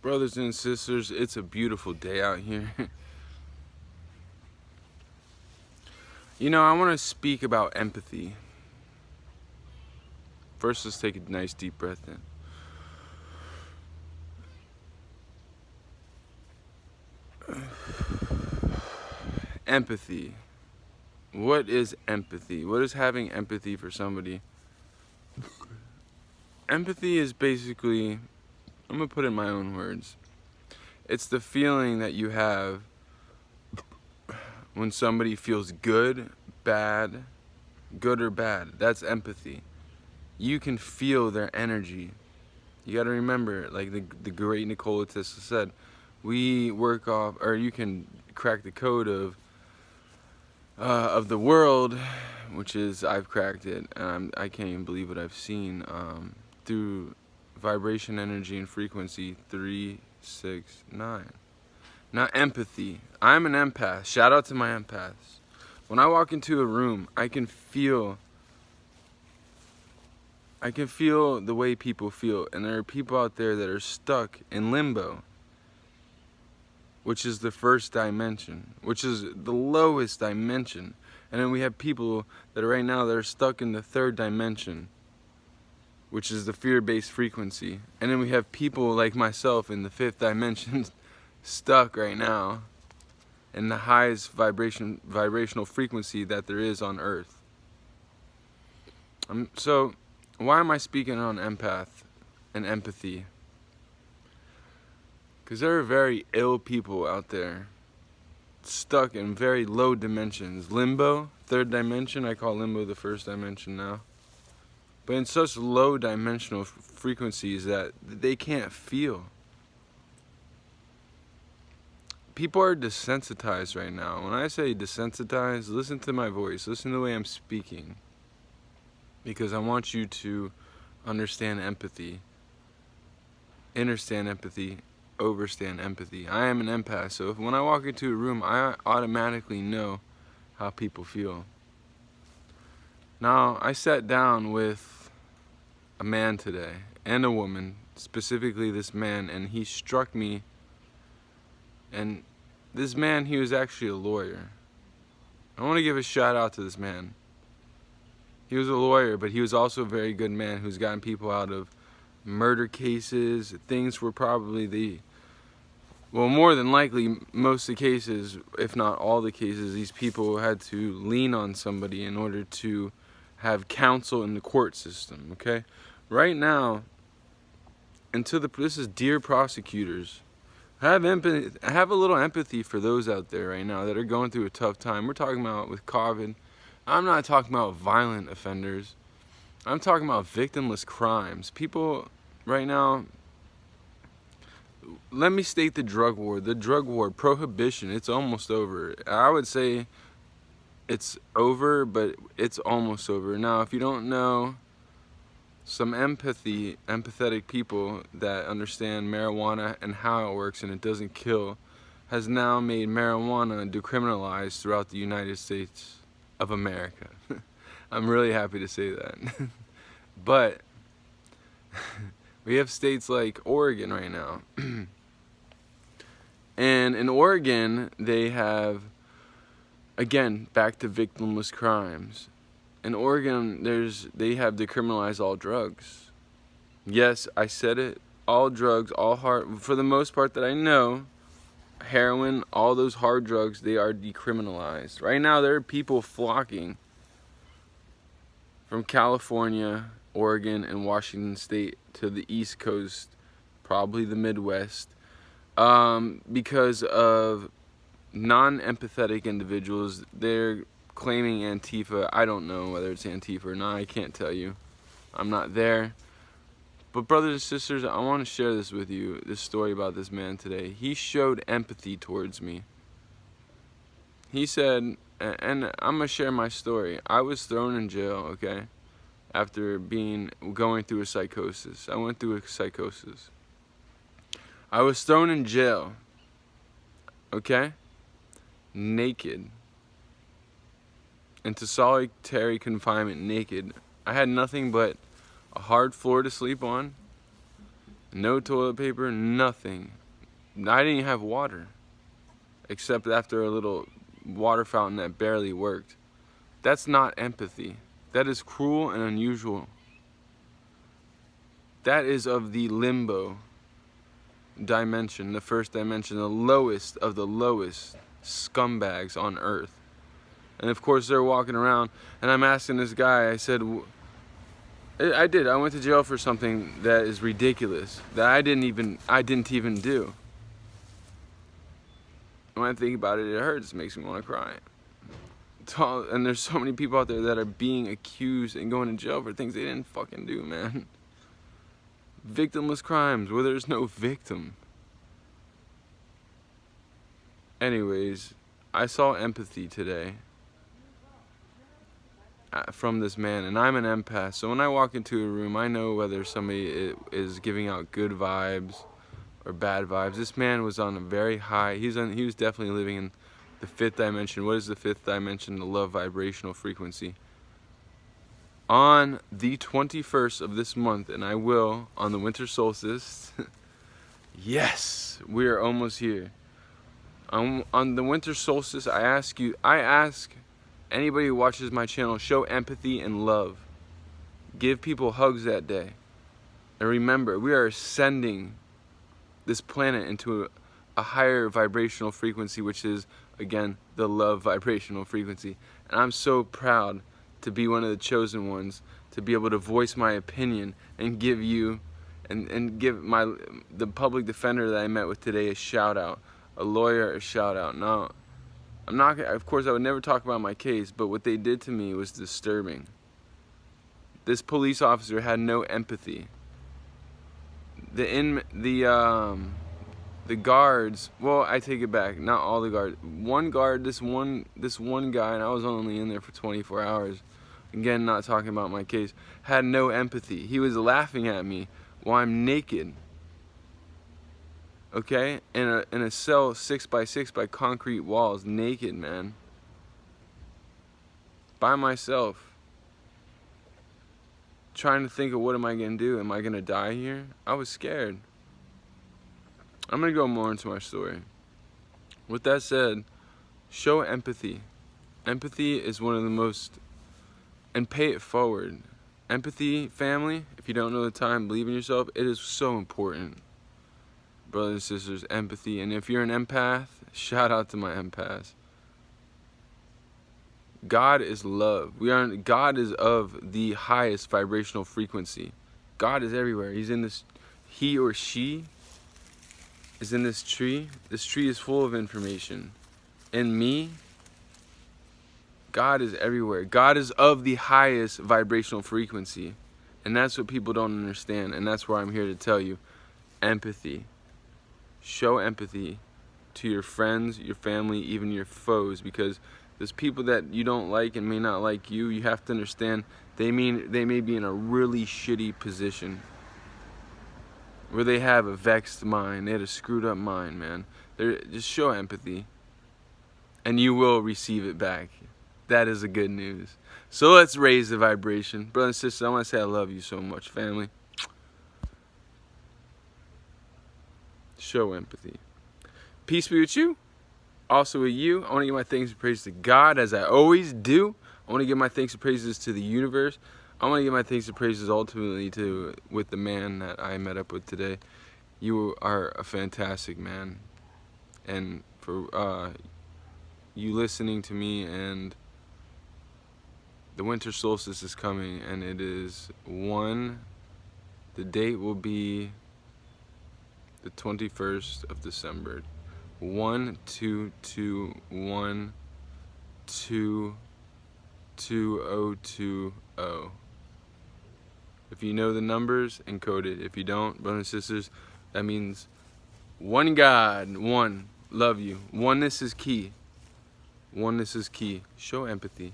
Brothers and sisters, it's a beautiful day out here. I want to speak about empathy. First, let's take a nice deep breath in. Empathy. What is empathy? What is having empathy for somebody? Empathy is basically, I'm going to put it in my own words. It's the feeling that you have when somebody feels good, bad, good or bad. That's empathy. You can feel their energy. You got to remember, like the great Nikola Tesla said, we work off, or you can crack the code of the world, which is I've cracked it. I can't even believe what I've seen through vibration, energy, and frequency 369. Not empathy. I'm an empath. Shout out to my empaths. When I walk into a room, I can feel the way people feel, and there are people out there that are stuck in limbo, which is the first dimension, which is the lowest dimension. And then we have people that are right now that are stuck in the third dimension, which is the fear-based frequency. And then we have people like myself in the fifth dimension stuck right now in the highest vibrational frequency that there is on Earth. So why am I speaking on empath and empathy? Because there are very ill people out there stuck in very low dimensions. Limbo, third dimension. I call limbo the first dimension now. But in such low dimensional frequencies that they can't feel. People are desensitized right now. When I say desensitized, listen to my voice. Listen to the way I'm speaking. Because I want you to understand empathy, understand empathy, overstand empathy. I am an empath, so when I walk into a room, I automatically know how people feel. Now, I sat down with a man today, and a woman, specifically this man, and he struck me. And this man, he was actually a lawyer. I want to give a shout out to this man. He was a lawyer, but he was also a very good man who's gotten people out of murder cases. Things were probably more than likely, most of the cases, if not all the cases, these people had to lean on somebody in order to have counsel in the court system, okay? Right now, this is dear prosecutors, have empathy, have a little empathy for those out there right now that are going through a tough time. We're talking about with COVID. I'm not talking about violent offenders. I'm talking about victimless crimes. People right now, let me state the drug war. The drug war, prohibition, it's almost over. I would say it's over, but it's almost over. Now, if you don't know, some empathetic people that understand marijuana and how it works and it doesn't kill, has now made marijuana decriminalized throughout the United States of America. I'm really happy to say that. But we have states like Oregon right now. And in Oregon, they have, again, back to victimless crimes. In Oregon, they have decriminalized all drugs. Yes, I said it. All drugs, all hard, for the most part that I know, heroin, all those hard drugs, they are decriminalized. Right now, there are people flocking from California, Oregon, and Washington State to the East Coast, probably the Midwest, because of non-empathetic individuals. They're claiming Antifa. I don't know whether it's Antifa or not. I can't tell you. I'm not there. But brothers and sisters, I want to share this with you, this story about this man today. He showed empathy towards me. He said, and I'm going to share my story. I was thrown in jail, okay, after going through a psychosis. I went through a psychosis. I was thrown in jail, okay, naked, into solitary confinement naked. I had nothing but a hard floor to sleep on, No toilet paper, nothing. I didn't even have water, except after a little water fountain that barely worked. That's not empathy. That is cruel and unusual. That is of the limbo dimension, the first dimension, the lowest of the lowest scumbags on earth. And of course they're walking around, and I'm asking this guy, I said, I went to jail for something that is ridiculous, that I didn't even do. When I think about it, it hurts, it makes me want to cry. And there's so many people out there that are being accused and going to jail for things they didn't fucking do, man. Victimless crimes where there's no victim. Anyways, I saw empathy today from this man, and I'm an empath, so when I walk into a room, I know whether somebody is giving out good vibes or bad vibes. This man was on a very high, he was definitely living in the fifth dimension. What is the fifth dimension? The love vibrational frequency. On the 21st of this month, and I will, on the winter solstice, yes, we are almost here. On the winter solstice, I ask anybody who watches my channel, show empathy and love. Give people hugs that day. And remember, we are ascending this planet into a higher vibrational frequency, which is, again, the love vibrational frequency. And I'm so proud to be one of the chosen ones, to be able to voice my opinion and give you and give the public defender that I met with today a shout out, a lawyer a shout out. Now, I'm not, of course I would never talk about my case, but what they did to me was disturbing. This police officer had no empathy. The guards, well, I take it back, not all the guards. One guard, this one guy, and I was only in there for 24 hours, again, not talking about my case, had no empathy. He was laughing at me while I'm naked, okay, in a cell 6x6 by concrete walls, naked, man, by myself, trying to think of what am I gonna do? Am I gonna die here? I was scared. I'm gonna go more into my story. With that said, show empathy. Empathy is one of the most, and pay it forward. Empathy, family, if you don't know the time, believe in yourself, it is so important. Brothers and sisters, empathy. And if you're an empath, shout out to my empaths. God is love. God is of the highest vibrational frequency. God is everywhere. He's in this, he or she is in this tree. This tree is full of information. In me, God is everywhere. God is of the highest vibrational frequency. And that's what people don't understand. And that's where I'm here to tell you. Empathy. Show empathy to your friends, your family, even your foes. Because there's people that you don't like and may not like you. You have to understand they may be in a really shitty position, where they have a vexed mind, they had a screwed up mind, man. Just show empathy, and you will receive it back. That is the good news. So let's raise the vibration. Brothers and sisters, I want to say I love you so much, family. Show empathy. Peace be with you. Also with you. I want to give my thanks and praises to God, as I always do. I want to give my thanks and praises to the universe. I want to give my thanks and praises ultimately with the man that I met up with today. You are a fantastic man. And for you listening to me, and the winter solstice is coming, and it is the date will be the 21st of December. 122122020. If you know the numbers, encode it. If you don't, brothers and sisters, that means one God, one, love you. Oneness is key. Oneness is key. Show empathy.